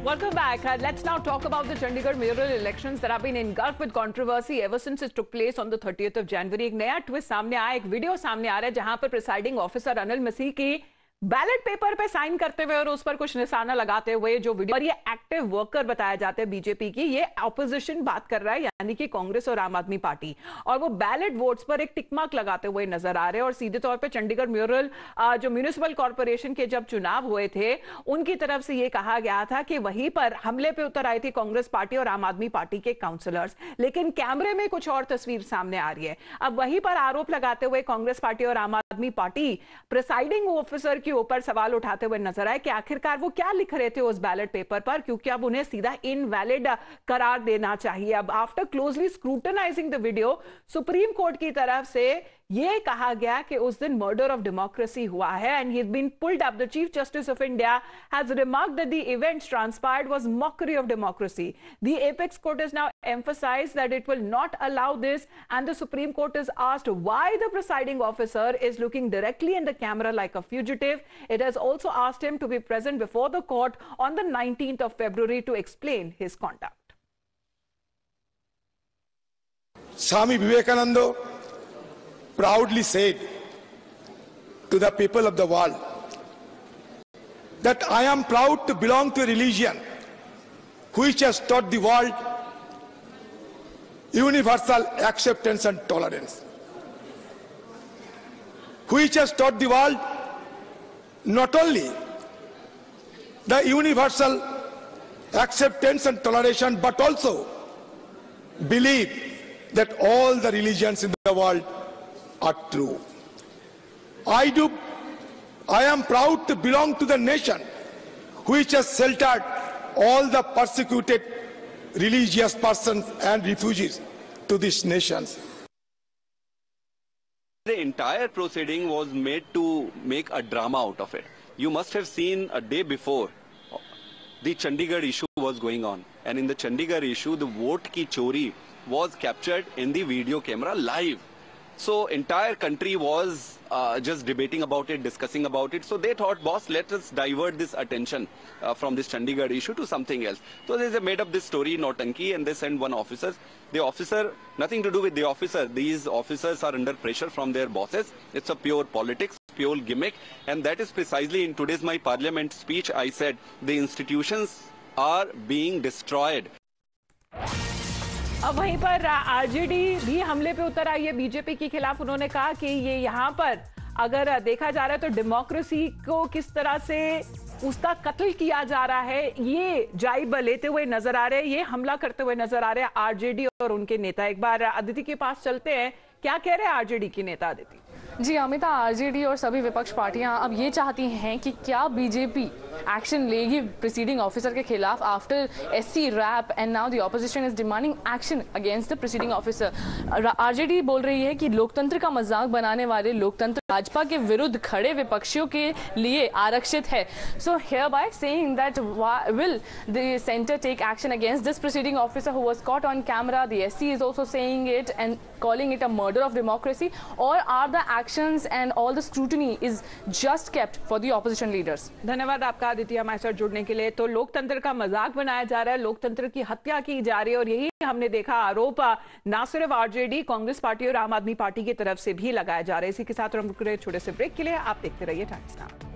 Welcome back. Let's now talk about the Chandigarh mayoral elections that have been engulfed with controversy ever since it took place on the 30th of January. एक नया twist सामने आया, एक video सामने आ रहा है जहां पर प्रिसाइडिंग ऑफिसर अनिल मसीह की बैलेट पेपर पे साइन करते हुए और उस पर कुछ निशाना लगाते हुए जो वीडियो, और ये एक्टिव वर्कर बताया जाता है बीजेपी की, ये ऑपोजिशन बात कर रहा है यानी कि कांग्रेस और आम आदमी पार्टी, और वो बैलेट वोट्स पर एक टिक मार्क लगाते हुए नजर आ रहे हैं। और सीधे तौर पे चंडीगढ़ म्यूरल जो म्यूनिसिपल कॉर्पोरेशन के जब चुनाव हुए थे उनकी तरफ से ये कहा गया था कि वहीं पर हमले पे उतर आई थी कांग्रेस पार्टी और आम आदमी पार्टी के काउंसलर्स, लेकिन कैमरे में कुछ और तस्वीर सामने आ रही है। अब वहीं पर आरोप लगाते हुए कांग्रेस पार्टी और आम आदमी पार्टी प्रिसाइडिंग ऑफिसर के ऊपर सवाल उठाते हुए नजर आए कि आखिरकार वो क्या लिख रहे थे उस बैलेट पेपर पर, क्योंकि अब उन्हें सीधा इनवैलिड करार देना चाहिए। अब after closely scrutinising the video, supreme court की तरफ से ये कहा गया कि उस दिन मर्डर ऑफ डेमोक्रेसी हुआ है and he has been pulled up. The chief justice of India has remarked that the events transpired was mockery of democracy. The apex court has now emphasized that it will not allow this, and the Supreme Court has asked why the presiding officer is looking directly in the camera like a fugitive. It has also asked him to be present before the court on the 19th of February to explain his conduct. Swami Vivekananda proudly said to the people of the world that I am proud to belong to a religion which has taught the world universal acceptance and tolerance, which has taught the world not only the universal acceptance and toleration but also believe that all the religions in the world are true. I am proud to belong to the nation which has sheltered all the persecuted religious persons and refugees to these nations. The entire proceeding was made to make a drama out of it. You must have seen a day before the Chandigarh issue was going on, and in the Chandigarh issue the vote ki chori was captured in the video camera live. So entire country was just debating about it, discussing about it. So they thought, boss, let us divert this attention from this Chandigarh issue to something else. So they made up this story, Nautanki, and they sent one officer. The officer, nothing to do with the officer. These officers are under pressure from their bosses. It's a pure politics, pure gimmick. And that is precisely in today's my parliament speech I said, the institutions are being destroyed. अब वहीं पर RJD भी हमले पे उतर आई है BJP के खिलाफ। उन्होंने कहा कि ये यहाँ पर अगर देखा जा रहा है तो डेमोक्रेसी को किस तरह से उसका कत्ल किया जा रहा है, ये जाइब लेते हुए नजर आ रहे हैं, ये हमला करते हुए नजर आ रहे हैं आरजेडी और उनके नेता। एक बार अदिति के पास चलते हैं, क्या कह रहे हैं आरजेडी की नेता अदिति? जी अमिता, आरजेडी और सभी विपक्ष पार्टियां अब ये चाहती हैं कि क्या बीजेपी एक्शन लेगी प्रिसीडिंग ऑफिसर के खिलाफ after SC rap, and now the opposition is demanding action against the presiding officer. RJD बोल रही है कि लोकतंत्र का मजाक बनाने वाले लोकतंत्र भाजपा के विरुद्ध खड़े विपक्षियों के लिए आरक्षित है। So here by saying that will the centre take action against this presiding officer who was caught on camera. The SC is also saying it and calling it a murder of democracy, or are the actions and all the scrutiny is just kept for the opposition leaders? धन्यवाद आपका आदित्य हमारे साथ जुड़ने के लिए। तो लोकतंत्र का मजाक बनाया जा रहा है, लोकतंत्र की हत्या की जा रही है, और यही हमने देखा आरोप ना सिर्फ आरजेडी, कांग्रेस पार्टी और आम आदमी पार्टी की तरफ से भी लगाया जा रहा है। इसी के साथ हम रुक रहे छोटे से ब्रेक के लिए। आप देखते रहिए टाइम्स नाउ।